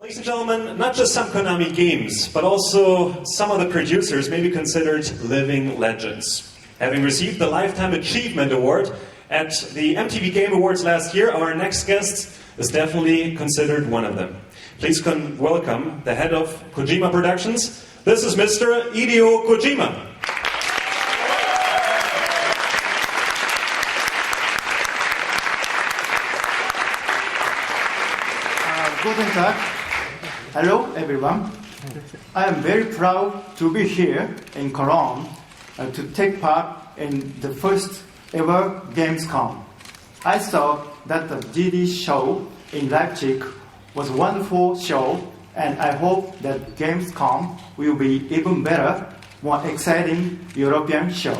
Ladies and gentlemen, not just some Konami games, but also some of the producers may be considered living legends. Having received the Lifetime Achievement Award at the MTV Game Awards last year, our next guest is definitely considered one of them. Please welcome the head of Kojima Productions. This is Mr. Hideo Kojima. Guten Tag. Hello, everyone. I am very proud to be here in Cologne to take part in the first ever Gamescom. I thought that the GD show in Leipzig was a wonderful show, and I hope that Gamescom will be even better, more exciting European show.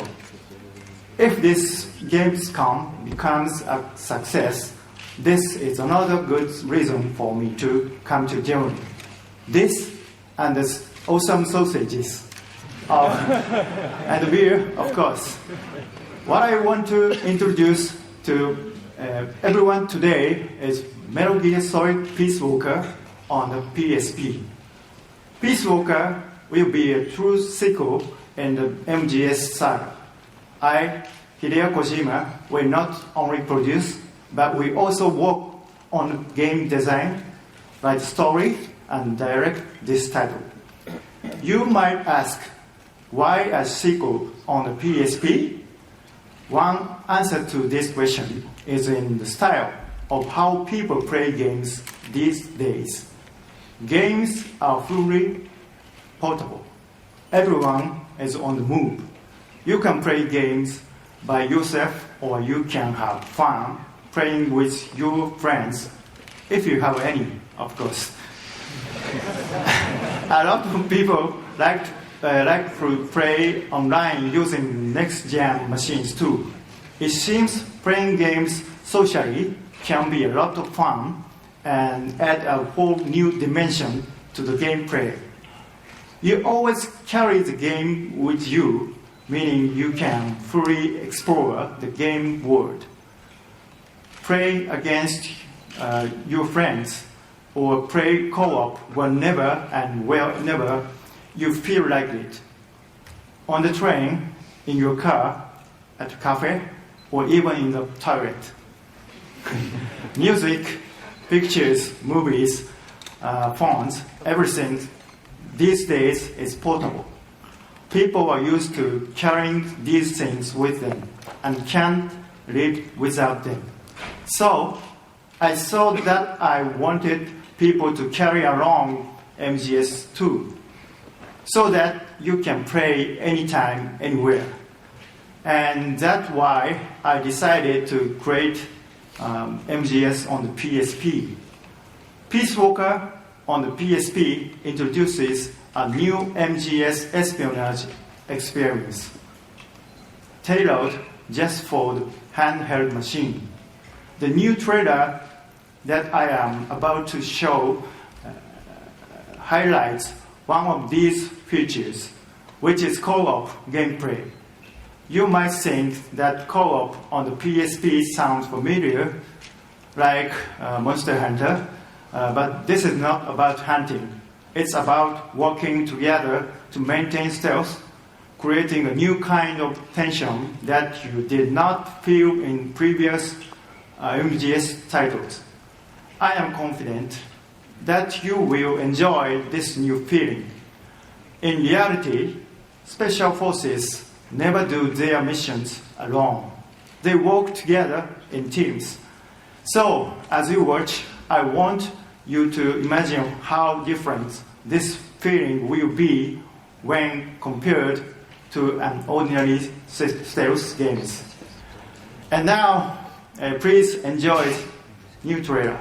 If this Gamescom becomes a success, this is another good reason for me to come to Germany. This and the awesome sausages and beer, of course. What I want to introduce to everyone today is Metal Gear Solid Peace Walker on the PSP. Peace Walker will be a true sequel in the MGS saga. I, Hideo Kojima, will not only produce, but we also work on game design, write story, and direct this title. You might ask, why a sequel on the PSP? One answer to this question is in the style of how people play games these days. Games are fully portable. Everyone is on the move. You can play games by yourself, or you can have fun playing with your friends, if you have any, of course. A lot of people like to play online using next-gen machines too. It seems playing games socially can be a lot of fun and add a whole new dimension to the gameplay. You always carry the game with you, meaning you can fully explore the game world. Play against your friends or play co-op whenever and wherever you feel like it. On the train, in your car, at a cafe, or even in the toilet. Music, pictures, movies, phones, everything these days is portable. People are used to carrying these things with them and can't live without them. So, I thought that I wanted people to carry along MGS too, so that you can play anytime, anywhere. And that's why I decided to create MGS on the PSP. Peace Walker on the PSP introduces a new MGS espionage experience, tailored just for the handheld machine. The new trailer that I am about to show highlights one of these features, which is co-op gameplay. You might think that co-op on the PSP sounds familiar, like Monster Hunter, but this is not about hunting. It's about working together to maintain stealth, creating a new kind of tension that you did not feel in previous MGS titles. I am confident that you will enjoy this new feeling. In reality, Special Forces never do their missions alone. They work together in teams. So, as you watch, I want you to imagine how different this feeling will be when compared to an ordinary stealth games. And now, please enjoy new trailer.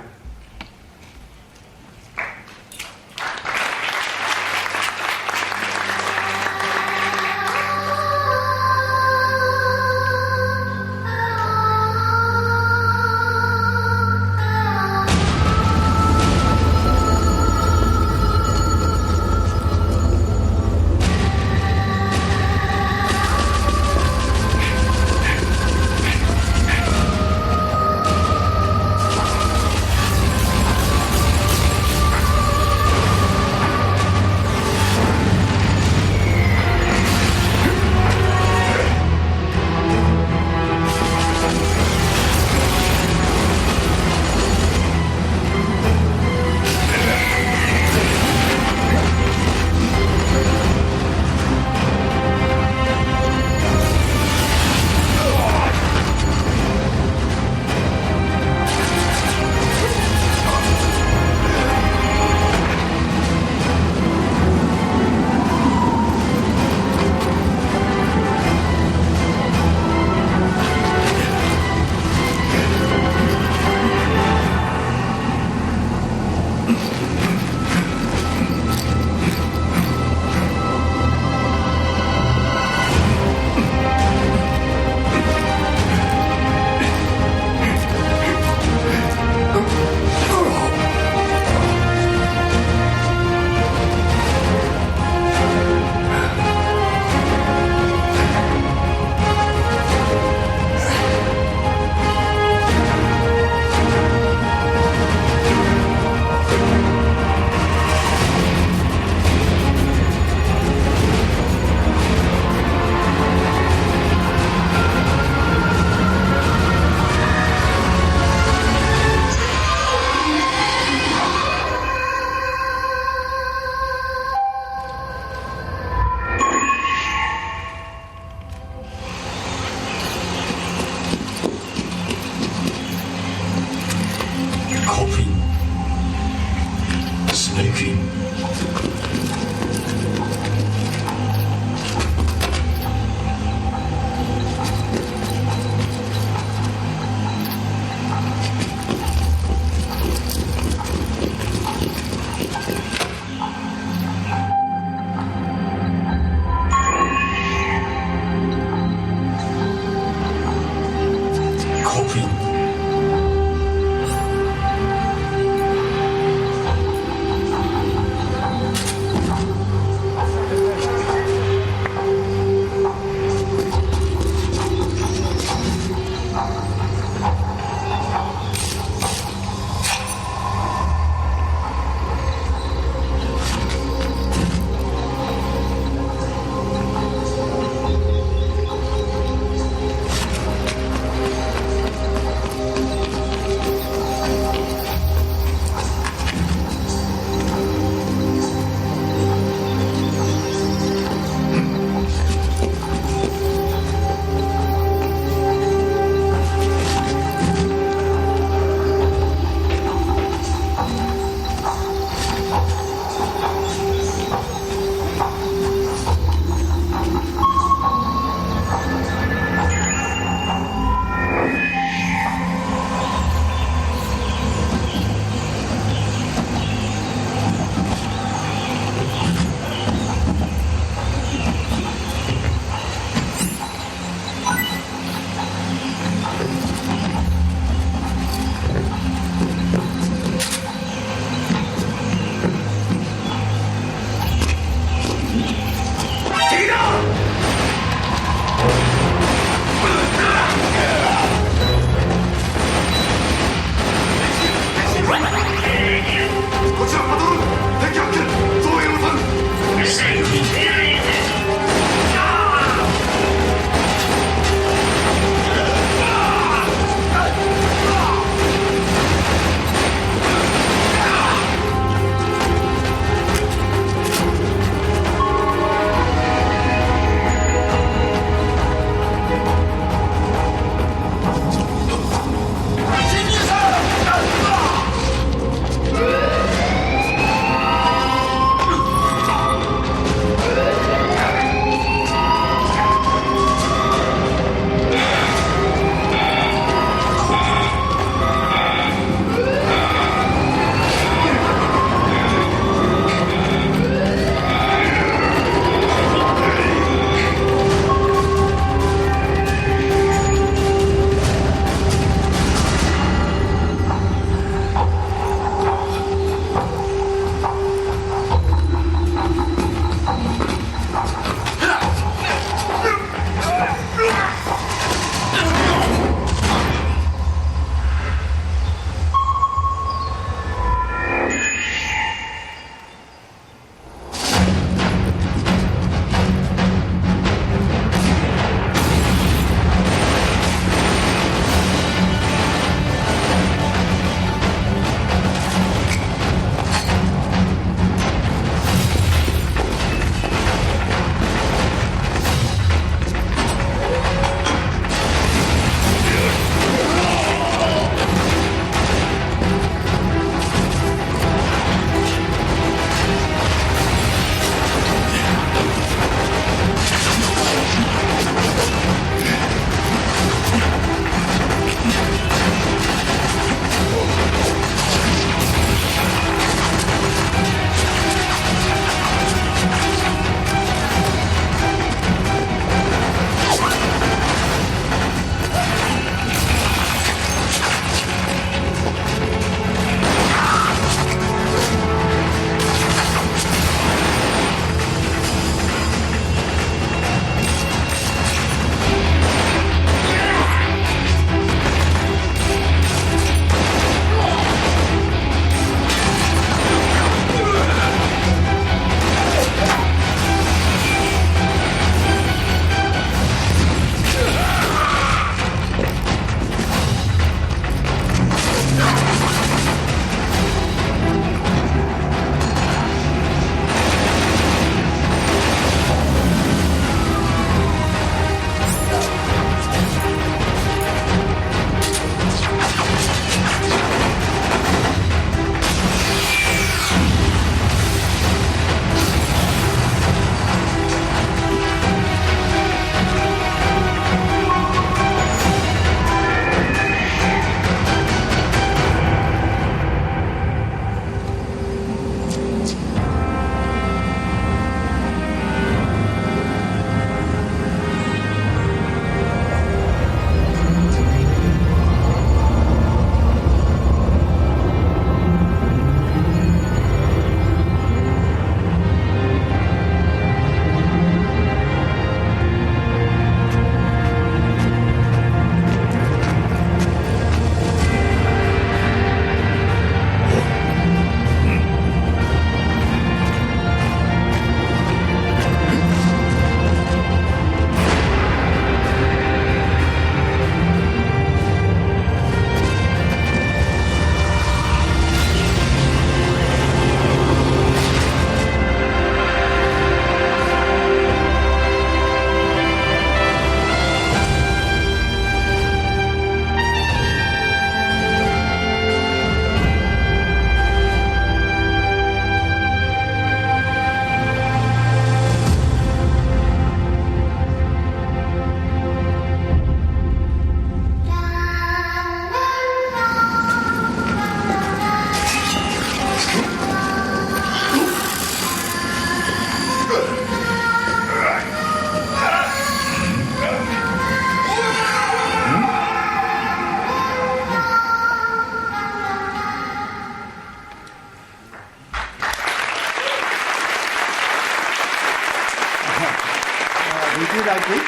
Would you like it?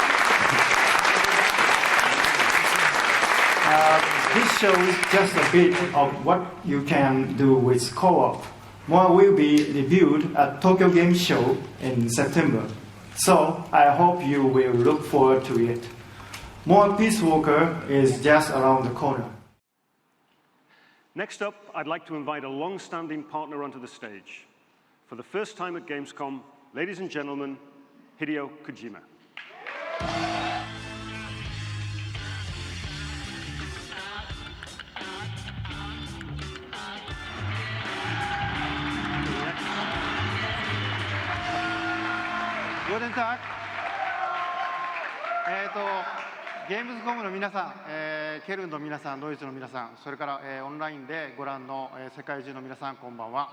This shows just a bit of what you can do with co-op. More will be reviewed at Tokyo Game Show in September. So I hope you will look forward to it. More Peace Walker is just around the corner. Next up, I'd like to invite a long-standing partner onto the stage. For the first time at Gamescom, ladies and gentlemen, Hideo Kojima. Guten Tag. ゲームズコムの皆さん、ケルンの皆さん、ドイツの皆さん、それから、オンラインでご覧の、世界中の皆さん、こんばんは。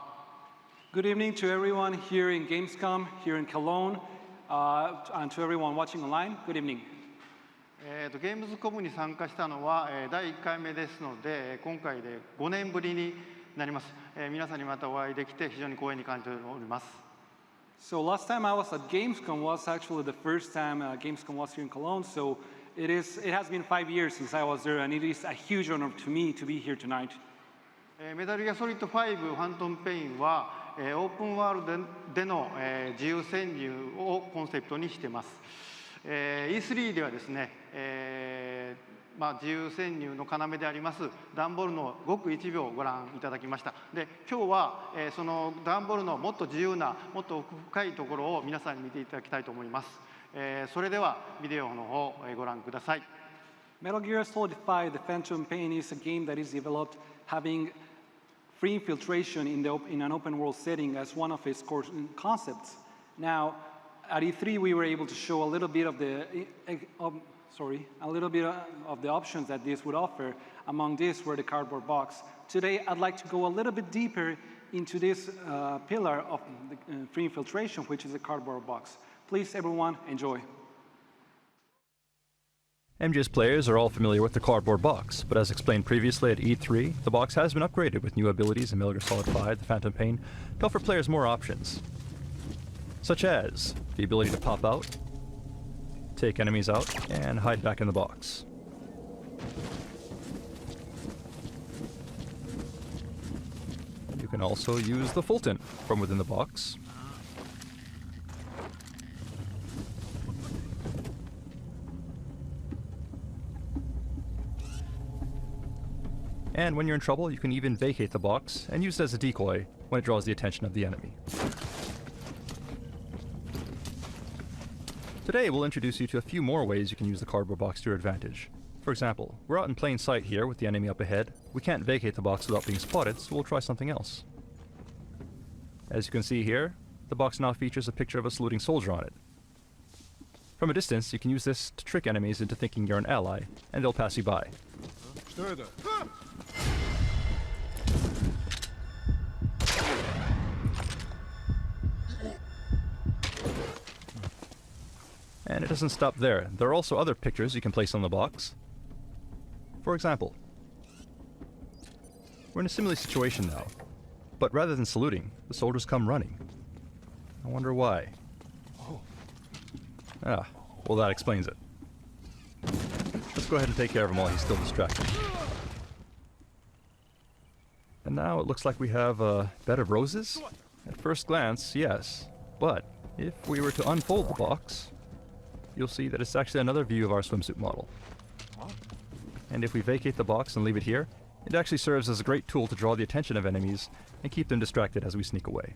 Good evening to everyone here in Gamescom, here in Cologne, and to everyone watching online. Good evening. ゲームズコムに参加したのは、第1回目ですので、今回で5年ぶりになります。皆さんにまたお会いできて非常に光栄に感じております。So last time I was at Gamescom was actually the first time Gamescom was here in Cologne. So it has been 5 years since I was there, and it is a huge honor to me to be here tonight. メタルギアソリッド5ファントムペインは、オープンワールドでの、自由潜入をコンセプトにしています。E3 ではですね、自由潜入の要であります段ボールのごく1秒をご覧いただきました。で、今日は、その段ボールのもっと自由な、もっと奥深いところを皆さんに見ていただきたいと思います。それではビデオの方をご覧ください。Metal Gear Solid 5: The Phantom Pain is a game that is developed having free infiltration in an open world setting as one of its core concepts. Now, at E3 we were able to show a little bit of the options that this would offer. Among these were the cardboard box. Today I'd like to go a little bit deeper into this pillar of the free infiltration, which is the cardboard box. Please everyone enjoy. MGS players are all familiar with the cardboard box, but as explained previously at E3, the box has been upgraded with new abilities in Metal Gear Solid 5: The Phantom Pain to offer players more options, such as the ability to pop out, take enemies out, and hide back in the box. You can also use the Fulton from within the box. And when you're in trouble, you can even vacate the box and use it as a decoy when it draws the attention of the enemy. Today, we'll introduce you to a few more ways you can use the cardboard box to your advantage. For example, we're out in plain sight here with the enemy up ahead. We can't vacate the box without being spotted, so we'll try something else. As you can see here, the box now features a picture of a saluting soldier on it. From a distance, you can use this to trick enemies into thinking you're an ally, and they'll pass you by. And it doesn't stop there. There are also other pictures you can place on the box. For example, we're in a similar situation now, but rather than saluting, the soldiers come running. I wonder why. Well, that explains it. Let's go ahead and take care of him while he's still distracted. And now it looks like we have a bed of roses? At first glance, yes. But if we were to unfold the box, you'll see that it's actually another view of our swimsuit model. And if we vacate the box and leave it here, it actually serves as a great tool to draw the attention of enemies and keep them distracted as we sneak away.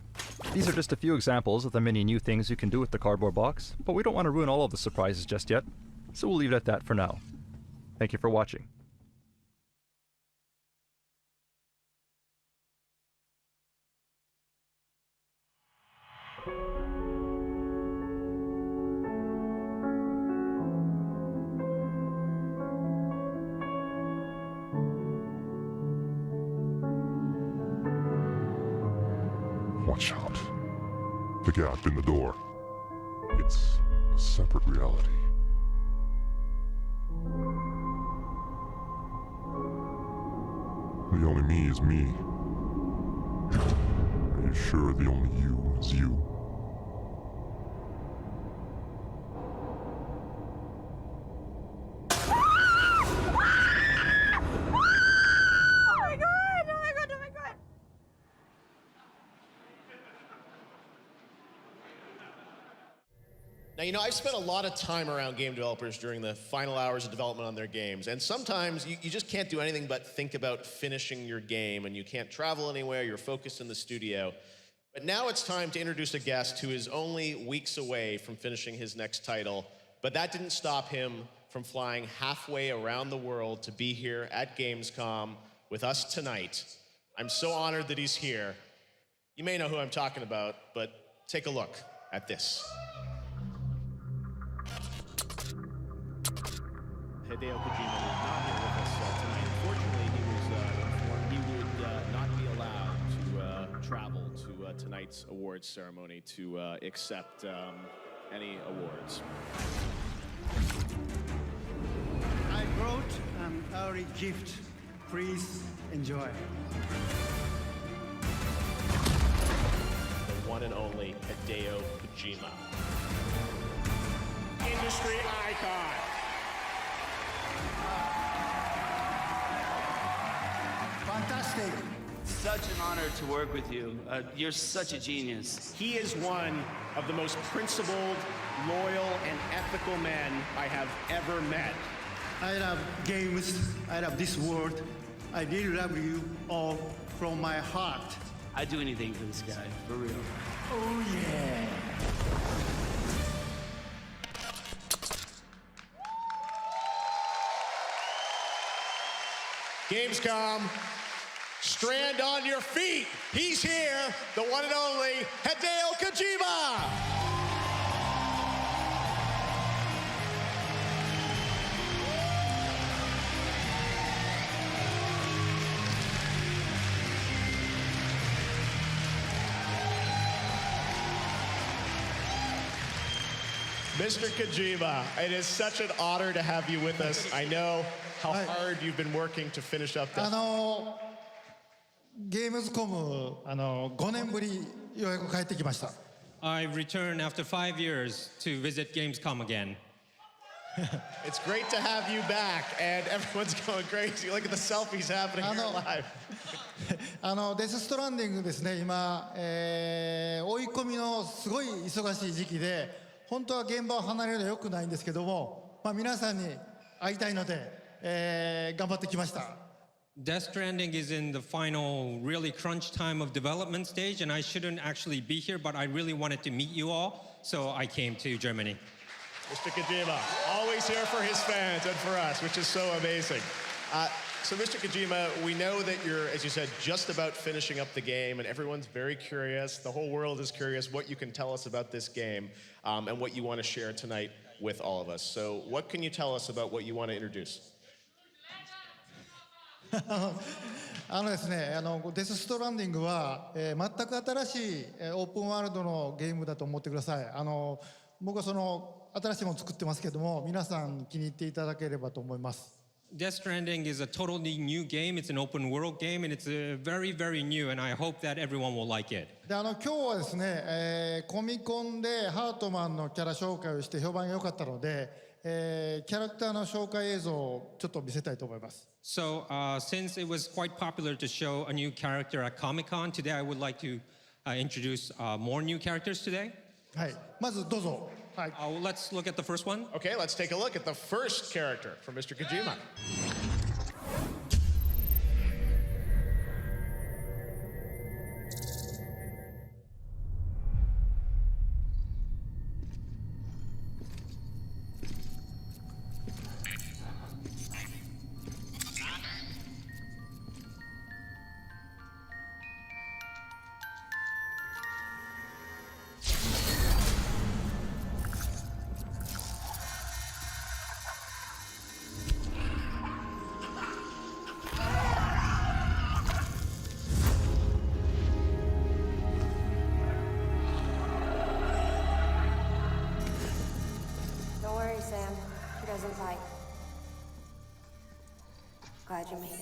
These are just a few examples of the many new things you can do with the cardboard box, but we don't want to ruin all of the surprises just yet, so we'll leave it at that for now. Thank you for watching. Watch out. The gap in the door. It's a separate reality. The only me is me. Are you sure the only you is you? Now, you know, I've spent a lot of time around game developers during the final hours of development on their games, and sometimes you just can't do anything but think about finishing your game, and you can't travel anywhere, you're focused in the studio. But now it's time to introduce a guest who is only weeks away from finishing his next title, but that didn't stop him from flying halfway around the world to be here at Gamescom with us tonight. I'm so honored that he's here. You may know who I'm talking about, but take a look at this. Hideo Kojima is not here with us tonight. Unfortunately, he was informed he would not be allowed to travel to tonight's awards ceremony to accept any awards. I brought an early gift. Please enjoy. The one and only Hideo Kojima. Industry icon. Fantastic. Such an honor to work with you. You're such a genius. He is one of the most principled, loyal, and ethical men I have ever met. I love games. I love this world. I really love you all from my heart. I'd do anything for this guy, for real. Oh yeah. Gamescom, stand on your feet. He's here, the one and only Hideo Kojima. Mr. Kojima, it is such an honor to have you with us. I know how hard you've been working to finish up this. ゲームズコム5年ぶりようやく帰ってきました。I've returned after 5 years to visit Gamescom again. It's great to have you back, and everyone's going crazy. Look at the selfies happening here live. デスストランディングですね、今、追い込みのすごい忙しい時期で、本当は現場を離れるのは良くないんですけども、皆さんに会いたいので、頑張ってきました。Death Stranding is in the final, really crunch time of development stage, and I shouldn't actually be here, but I really wanted to meet you all, so I came to Germany. Mr. Kojima, always here for his fans and for us, which is so amazing. So, Mr. Kojima, we know that you're, as you said, just about finishing up the game, and everyone's very curious. The whole world is curious what you can tell us about this game and what you want to share tonight with all of us. So, what can you tell us about what you want to introduce? ですね、デスストランディングは、全く新しいオープンワールドのゲームだと思ってください。僕はその新しいものを作ってますけども、皆さん気に入っていただければと思います。Death Stranding is a totally new game. It's an open world game, and it's very, very new, and I hope that everyone will like it. で今日はですね、コミコンでハートマンのキャラ紹介をして評判が良かったので、キャラクターの紹介映像をちょっと見せたいと思います。So, since it was quite popular to show a new character at Comic-Con, today I would like to introduce more new characters today. はい、まずどうぞ。はい。Let's look at the first one. Okay, let's take a look at the first character from Mr. Kojima. Doesn't fight. Glad you made it.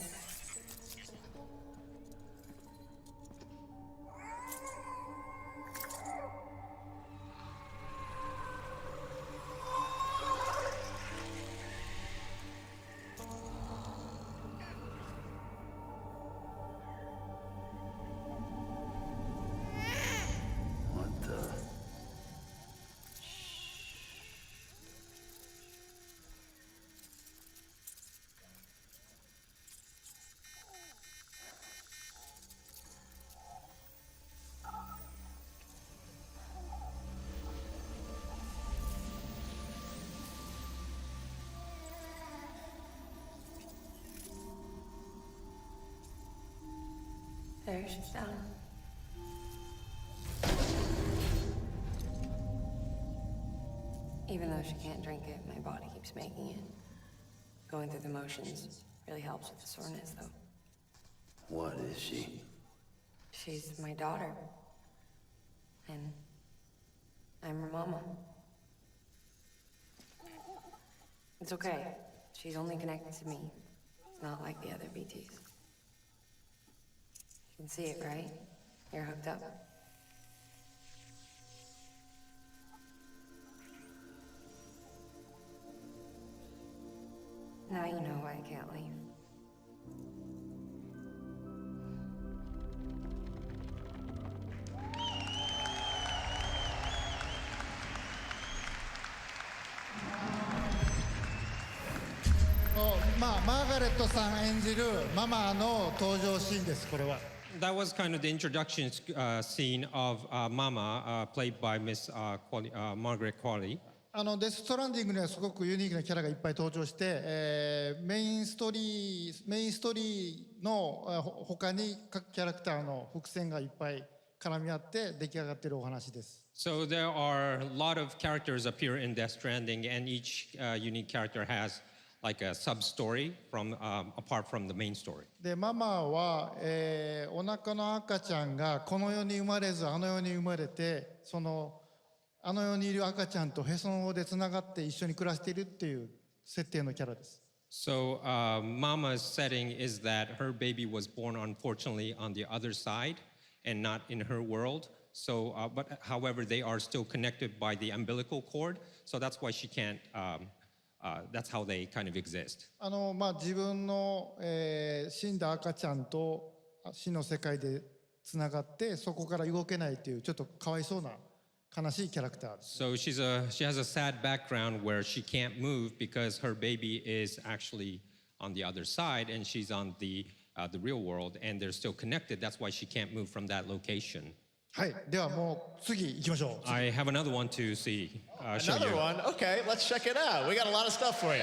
What the? she's done. Even though she can't drink it, my body keeps making it. Going through the motions really helps with the soreness, though. What is she? She's my daughter. And I'm her mama. It's okay. She's only connected to me. It's not like the other BTs. You can see it, right? You're hooked up. Now you know why I can't leave.まあ、マーガレットさん演じるママの登場シーンです、これは。That was kind of the introduction scene of Mama, played by Miss Margaret Qualley. デス・ストランディングにはすごくユニークなキャラがいっぱい登場して、メインストーリーの他に各キャラクターの伏線がいっぱい絡み合って出来上がっているお話です。So there are a lot of characters appear in Death Stranding, and each unique character has like a sub-story from apart from the main story. で、ママは、お腹の赤ちゃんがこの世に生まれずあの世に生まれて、あの世にいる赤ちゃんとへその緒でつながって一緒に暮らしているっていう設定のキャラです。So Mama's setting is that her baby was born unfortunately on the other side and not in her world. So, but however, they are still connected by the umbilical cord. So that's why she can't. That's how they kind of exist. 自分の、死んだ赤ちゃんと死の世界でつながってそこから動けないっていうちょっとかわいそうな悲しいキャラクターです。So she has a sad background where she can't move because her baby is actually on the other side and she's on the real world and they're still connected. That's why she can't move from that location. はい、ではもう次行きましょう。I have another one to see. Another one? Okay, let's check it out. We got a lot of stuff for you.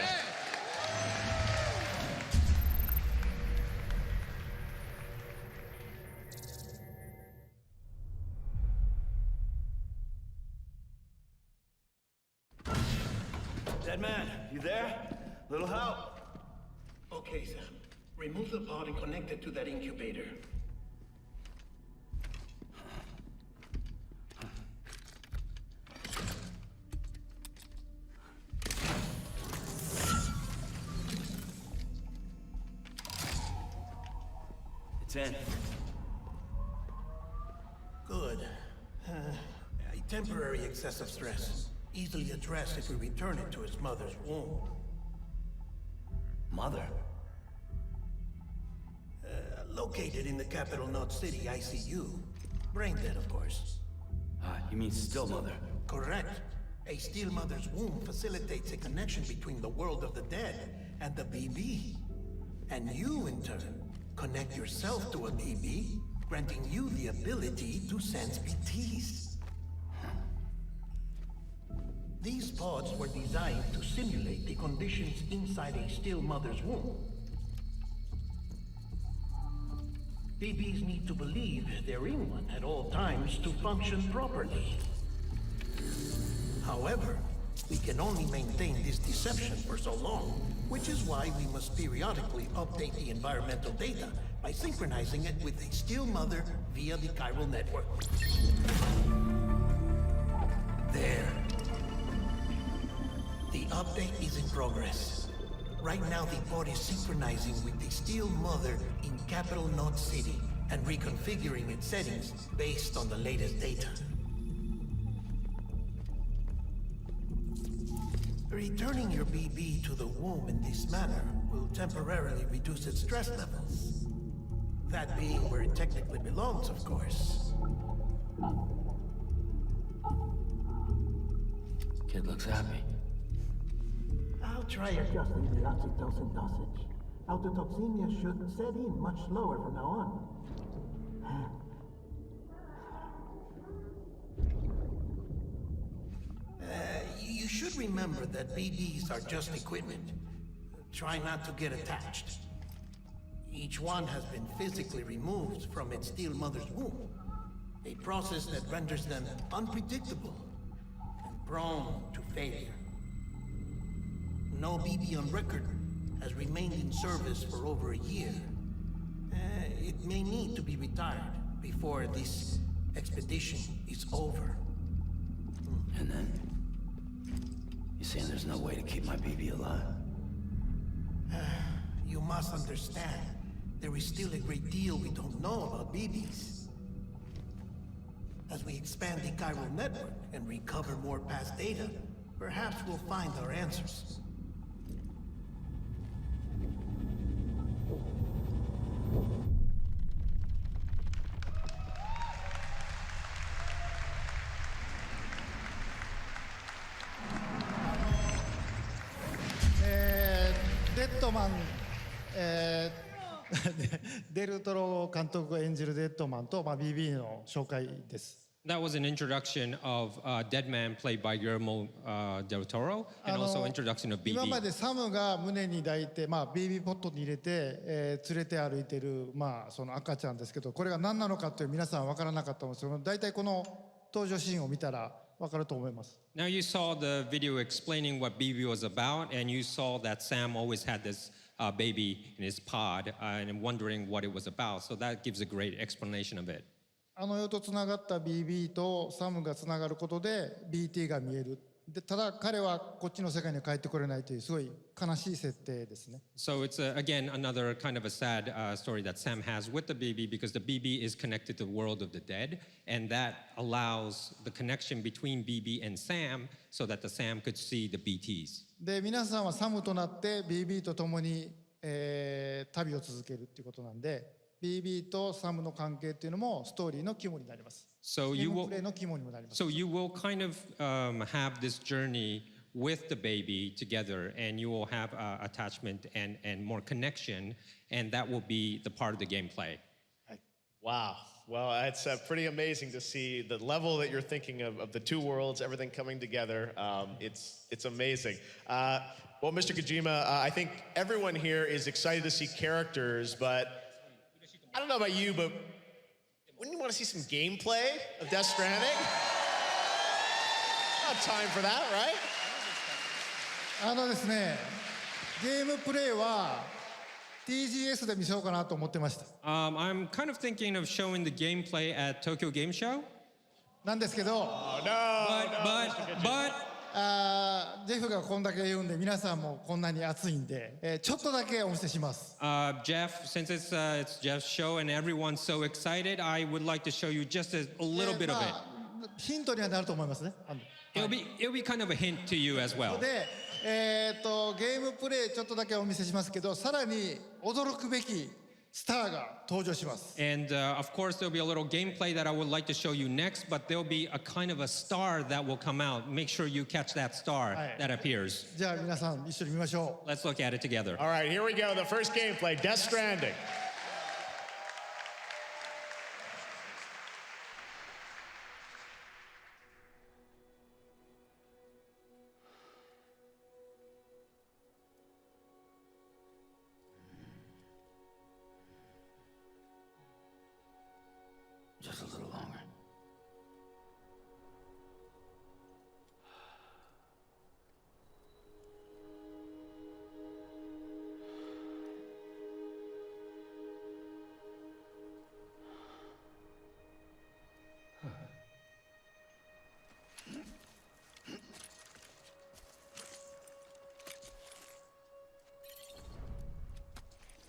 Dead man, you there? Little help? Okay, Sam. Remove the pod and connect it to that incubator. It's in. Good. A temporary excessive stress. Easily addressed if we return it to its mother's womb. Mother? Located in the capital Knot City ICU. Brain dead, of course. You mean still mother? Correct. A still mother's womb facilitates a connection between the world of the dead and the BB. And you, in turn, connect yourself to a BB, granting you the ability to sense BTs. These pods were designed to simulate the conditions inside a still mother's womb. BBs need to believe they're in one at all times to function properly. However, we can only maintain this deception for so long, which is why we must periodically update the environmental data by synchronizing it with a still mother via the chiral network. There. The update is in progress. Right now, the pod is synchronizing with the still mother in capital Knot City and reconfiguring its settings based on the latest data. Returning your BB to the womb in this manner will temporarily reduce its stress levels. That being where it technically belongs, of course. Kid looks happy. I'll try adjusting the oxytocin dosage. Autotoxemia should set in much slower from now on. You should remember that BBs are just equipment. Try not to get attached. Each one has been physically removed from its steel mother's womb, a process that renders them unpredictable and prone to failure. No BB on record has remained in service for over a year. It may need to be retired before this expedition is over. And then? You saying there's no way to keep my BB alive? You must understand, there is still a great deal we don't know about BBs. As we expand the chiral network and recover more past data, perhaps we'll find our answers.デデルトロ監督が演じるデッドマンと、BB の紹介です。That was an introduction of Deadman, played by Guillermo del Toro, and also introduction of BB. 今までサムが胸に抱いて、BB ポットに入れて、連れて歩いてる、その赤ちゃんですけど、これが何なのかという皆さん分からなかったんですけど、大体この登場シーンを見たら分かると思います。Now you saw the video explaining what BB was about, and you saw that Sam always had this baby in his pod, and wondering what it was about. So that gives a great explanation of it. 世とつながった BB とサムがつながることで BT が見える。でただ彼はこっちの世界には帰ってこれないというすごい悲しい設定ですね。So it's again another kind of a sad story that Sam has with the BB, because the BB is connected to the world of the dead, and that allows the connection between BB and Sam so that the Sam could see the BTs. で皆さんはサムとなって BB と共に、旅を続けるっていうことなんで。BB とサムの関係っていうのもストーリーの肝になります。So you will kind of have this journey with the baby together, and you will have attachment and more connection, and that will be the part of the gameplay. Wow. Well, it's pretty amazing to see the level that you're thinking of the two worlds, everything coming together. It's amazing. Well, Mr. Kojima, I think everyone here is excited to see characters, but I don't know about you, but wouldn't you want to see some gameplay of Death Stranding? Not time for that, right? ですね、ゲームプレイは TGS で見せようかなと思ってました。I'm kind of thinking of showing the gameplay at Tokyo Game Show. なんですけど、ジェフがこんだけ言うんで皆さんもこんなに熱いんで、ちょっとだけお見せします。Jeff, since it's Jeff's show and everyone's so excited, I would like to show you just a little bit of it. ヒントにはなると思いますね。It'll be kind of a hint to you as well. で、ゲームプレイちょっとだけお見せしますけど、さらに驚くべきスターが登場します。And of course there'll be a little gameplay that I would like to show you next, but there'll be a kind of a star that will come out. Make sure you catch that star that appears. じゃあ皆さん一緒に見ましょう。 Let's look at it together. All right, here we go. The first gameplay, Death Stranding. Just a little longer.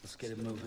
Let's get it moving.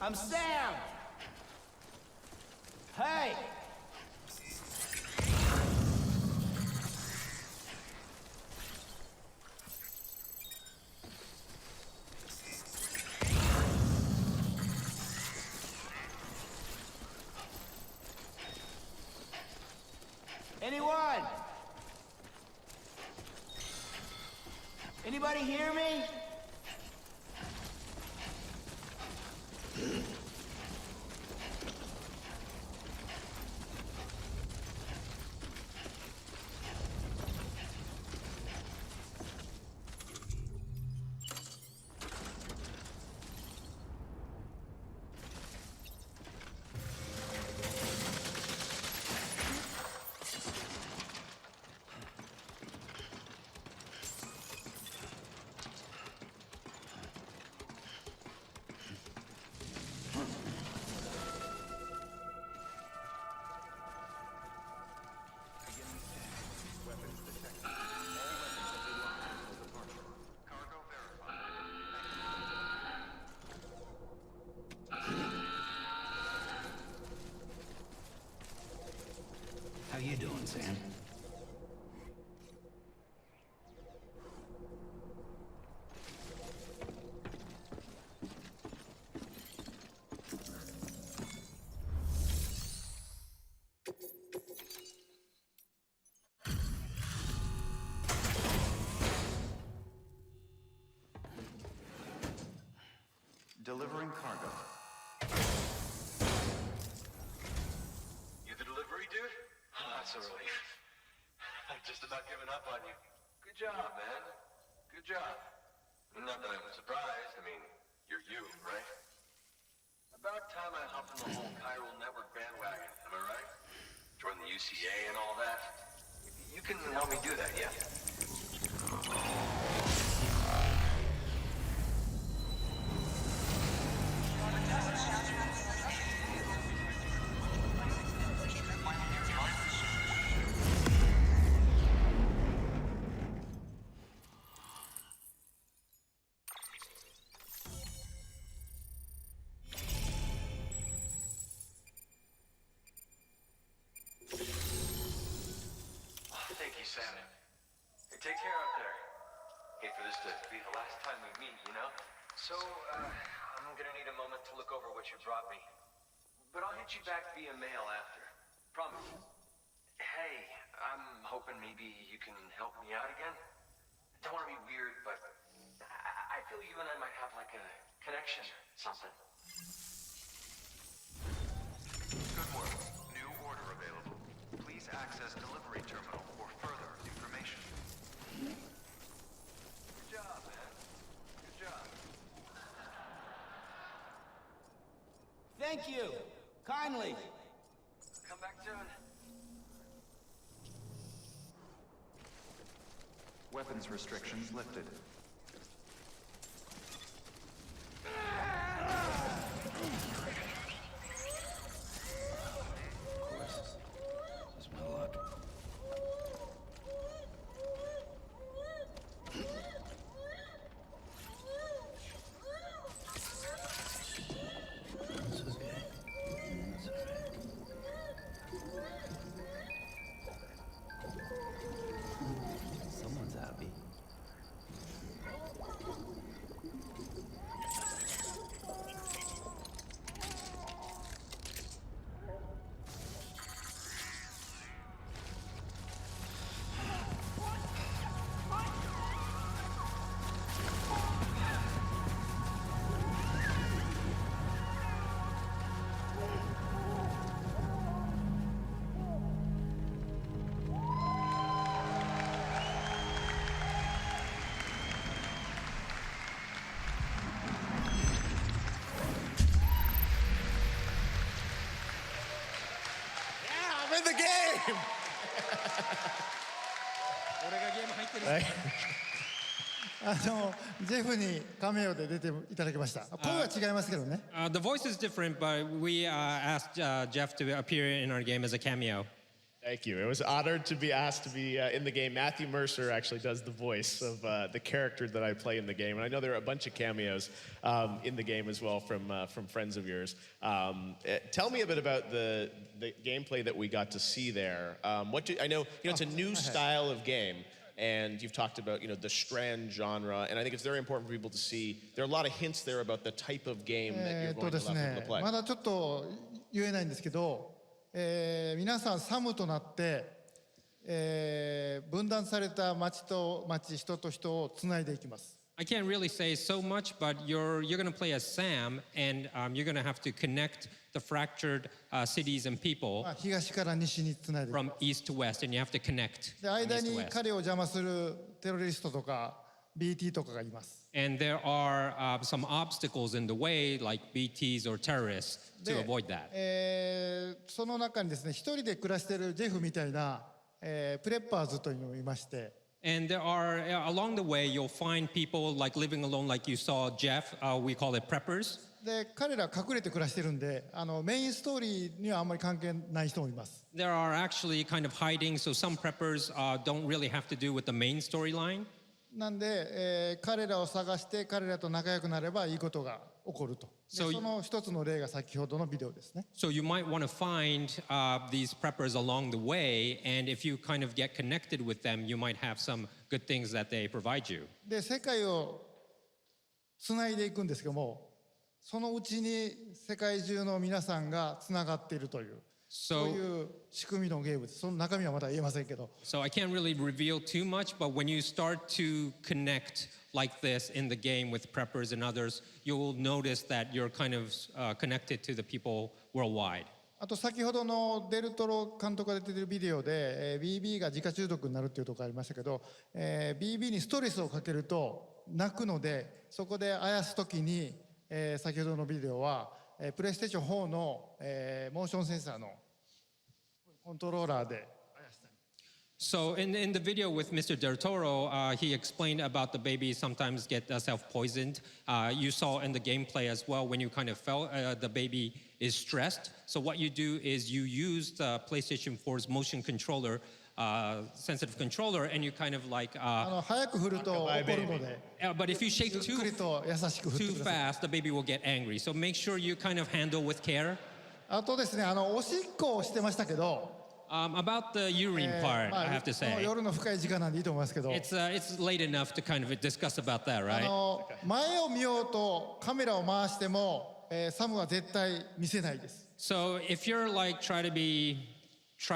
I'm Sam! Hey! Anyone? Anybody hear me? How you doing, Sam? Delivering cargo. You the delivery dude? That's a relief. I've just about given up on you. Good job, man. Good job. Not that I'm surprised. I mean, you're you, right? About time I hopped on the whole chiral network bandwagon, am I right? Join the UCA and all that. You can help me do that, yeah? Thank you, Sam. Hey, take care out there. Hate for this to be the last time we meet, you know? So, I'm gonna need a moment to look over what you brought me. But I'll hit you back via mail after. Promise. Hey, I'm hoping maybe you can help me out again. Don't want to be weird, but I feel you and I might have like a connection, something. Good work. New order available. Please access delivery terminal for further information. Good job, man. Good job. Thank you. Kindly. Come back soon. Weapons restrictions lifted. Just my luck. It's okay. It's alright. Someone's happy. I'm in the game! 俺がゲーム入ってる。ジェフにカメオで出ていただきました。声は違いますけどね。The voice is different, but we asked Jeff to appear in our game as a cameo. Thank you. It was honored to be asked to be in the game. Matthew Mercer actually does the voice of the character that I play in the game. And I know there are a bunch of cameos in the game as well from friends of yours. Tell me a bit about the gameplay that we got to see there. I know it's a new style of game. And you've talked about, the Strand genre, and I think it's very important for people to see. There are a lot of hints there about the type of game that you're going to allow people to play. まだちょっと言えないんですけど、皆さんサムとなって、分断された町と町、人と人をつないでいきます。I can't really say so much, but you're going to play as Sam, and you're going to have to connect the fractured cities and people 東から西につないでいきます。 from east to west, and you have to connect で、 from 間 east に to west. 彼を邪魔するテロリストとか BT とかがいます。 And there are some obstacles in the way, like BTs or terrorists, to で、 avoid that. その中にですね、一人で暮らしているジェフみたいな、プレッパーズというのがいまして。 And there are, along the way, you'll find people like living alone, like you saw Jeff. We call it preppers. で、彼ら隠れて暮らしてるんで、メインストーリーにはあんまり関係ない人もいます。There are actually kind of hiding, so some preppers don't really have to do with the main storyline. なんで、彼らを探して彼らと仲良くなればいいことが起こると。で、その一つの例が先ほどのビデオですね。So you might want to find these preppers along the way, and if you kind of get connected with them, you might have some good things that they provide you. で、世界をつないでいくんですけども、そのうちに世界中の皆さんがつながっているという。そういう仕組みのゲームです。その中身はまだ言えませんけど。So I can't really reveal too much, but when you start to connect like this in the game with preppers and others, you will notice that you're kind of connected to the people worldwide. あと先ほどのデルトロ監督が出ているビデオで、BB が自家中毒になるっていうところありましたけど、BB にストレスをかけると泣くので、そこであやすときに、先ほどのビデオはプレイステーション4の、モーションセンサーのコントローラーで。So in the video with Mr. Del Toro, he explained about the baby sometimes get self-poisoned. You saw in the gameplay as well when you kind of felt the baby is stressed. So what you do is you use the PlayStation 4's motion controller, sensitive controller, and you kind of like... 早く振ると怒るので。But if you shake too fast, the baby will get angry. So make sure you kind of handle with care. あとですね、おしっこをしてましたけど、about the urine part, I have to say. 夜の深い時間なんでいいと思いますけど。It's late enough to kind of discuss about that, right? 前を見ようとカメラを回しても、サムは絶対見せないです。So if you're like try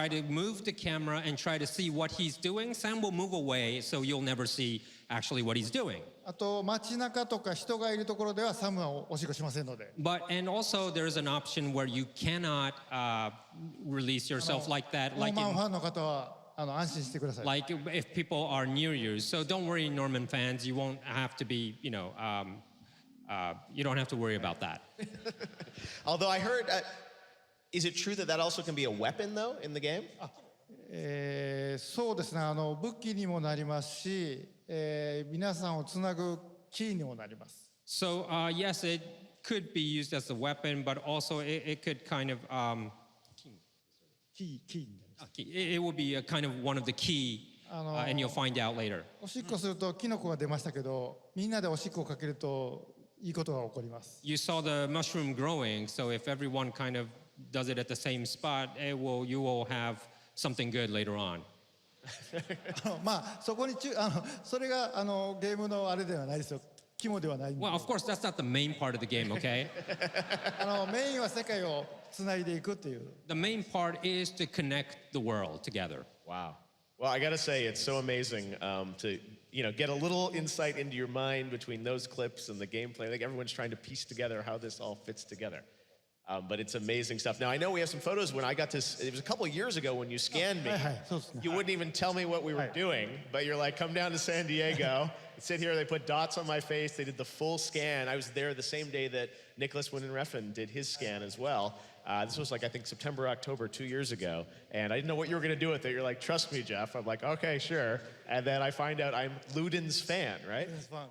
to move the camera and try to see what he's doing, Sam will move away, so you'll never see actually what he's doing. あと街中とか人がいるところではサムはおしっこしませんので。And also there's an option where you cannot release yourself like that. ノーマンファンの方は安心してください。Like if people are near you, so don't worry, Norman fans. You won't have to be, you don't have to worry about that. Although I heard, is it true that also can be a weapon though in the game? そうですね。武器にもなりますし、皆さんをつなぐキーにもなります。So yes, it could be used as a weapon, but also it could kind of it will be a kind of one of the key, and you'll find out later. おしっこするとキノコが出ましたけど、みんなでおしっこをかけるといいことが起こります。You saw the mushroom growing, so if everyone kind of does it at the same spot, you will have something good later on. まあそこにそれがゲームのあれではないですよ。肝ではない。Well, of course, that's not the main part of the game, okay? メインは世界をつないでいくっていう。The main part is to connect the world together. Wow. Well, I got to say, it's so amazing to get a little insight into your mind between those clips and the gameplay. I think everyone's trying to piece together how this all fits together. But it's amazing stuff. Now, I know we have some photos when I got this. It was a couple of years ago when you scanned me. You wouldn't even tell me what we were doing, but you're like, come down to San Diego. Sit here. They put dots on my face. They did the full scan. I was there the same day that Nicholas Winden-Refn did his scan as well. This was like, I think, September, October, 2 years ago. And I didn't know what you were going to do with it. You're like, trust me, Jeff. I'm like, okay, sure. And then I find out I'm Luden's fan, right? It's fun.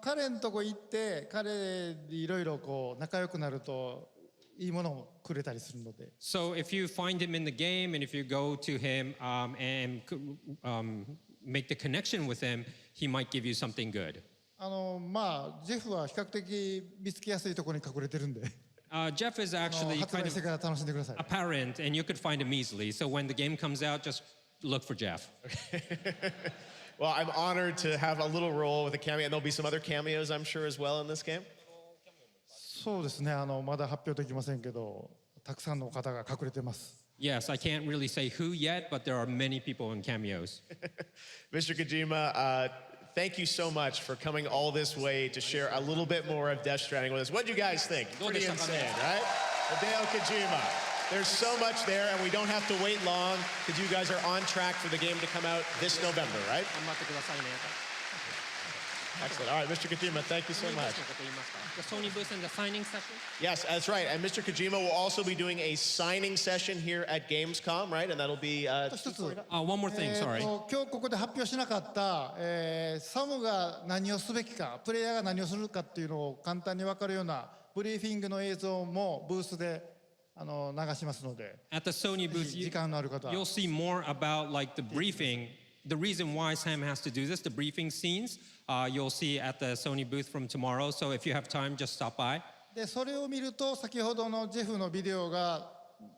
彼のとこ行って彼でいろいろこう仲良くなるといいものをくれたりするので。So if you find him in the game and if you go to him and make the connection with him, he might give you something good. まあジェフは比較的見つけやすいところに隠れてるんで。Jeff is actually 発売してから楽しんでください。apparent, and you could find him easily. So when the game comes out, just look for Jeff. Well, I'm honored to have a little role with a cameo, and there'll be some other cameos, I'm sure, as well in this game. そうですね。まだ発表できませんけど、たくさんの方が隠れてます。Yes, I can't really say who yet, but there are many people in cameos. Mr. Kojima, thank you so much for coming all this way to share a little bit more of Death Stranding with us. What do you guys think? Pretty insane, right? Hideo Kojima. There's so much there, and we don't have to wait long because you guys are on track for the game to come out this November, right? Excellent. All right, Mr. Kojima, thank you so much. The Sony booth and the signing session? Yes, that's right. And Mr. Kojima will also be doing a signing session here at Gamescom, right? And that'll be... one more thing, sorry. 今日ここで発表しなかった、サムが何をすべきか、プレイヤーが何をするかっていうのを簡単に分かるようなブリーフィングの映像もブースで流しますので。At the Sony booth, 時間のある方。you'll see more about like the briefing, the reason why Sam has to do this, the briefing scenes. You'll see at the Sony booth from tomorrow. So if you have time, just stop by. でそれを見ると先ほどのジェフのビデオが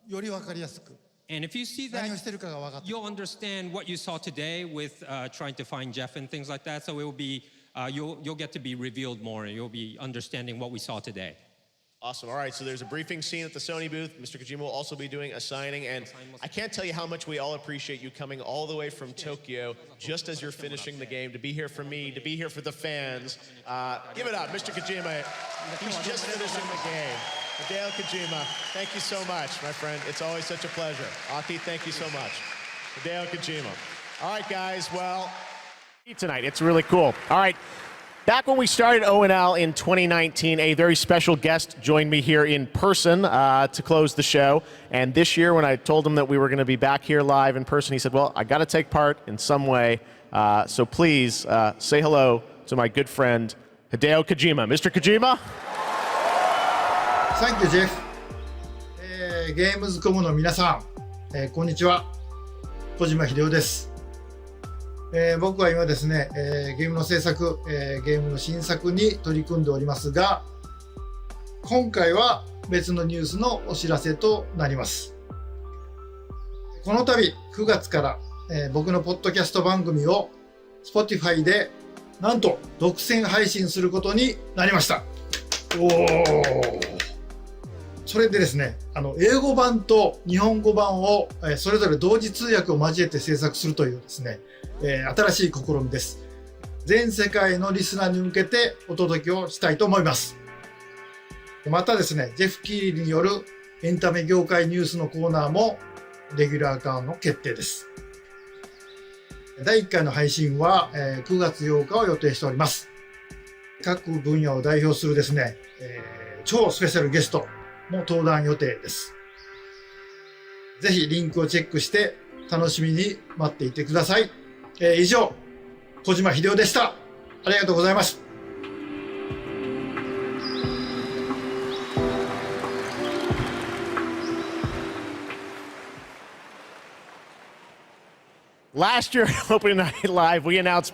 より分かりやすく。And if you see that, you'll understand what you saw today with trying to find Jeff and things like that. So it will be you'll get to be revealed more, and you'll be understanding what we saw today. Awesome. All right, so there's a briefing scene at the Sony booth. Mr. Kojima will also be doing a signing, and I can't tell you how much we all appreciate you coming all the way from Tokyo just as you're finishing the game, to be here for me, to be here for the fans. Give it up, Mr. Kojima. He's just finishing the game. Hideo Kojima, thank you so much, my friend. It's always such a pleasure. Aki, thank you so much. Hideo Kojima. All right, guys, well, tonight, it's really cool. All right. Back when we started ONL in 2019, a very special guest joined me here in person to close the show. And this year, when I told him that we were going to be back here live in person, he said, well, I got to take part in some way. So please say hello to my good friend, Hideo Kojima. Mr. Kojima? Thank you, Jeff. Gamescom の皆さん、こんにちは。小島秀夫です。僕は今ですね、ゲームの制作、ゲームの新作に取り組んでおりますが、今回は別のニュースのお知らせとなります。この度9月から、僕のポッドキャスト番組を Spotify でなんと独占配信することになりました。それでですね、英語版と日本語版をそれぞれ同時通訳を交えて制作するというですね、新しい試みです。全世界のリスナーに向けてお届けをしたいと思います。またですね、ジェフ・キーリによるエンタメ業界ニュースのコーナーもレギュラー化の決定です。第1回の配信は9月8日を予定しております。各分野を代表するですね、超スペシャルゲストも登壇予定です。ぜひリンクをチェックして楽しみに待っていてください。以上、小島秀夫でした。ありがとうございます。Last year, opening night live, we announced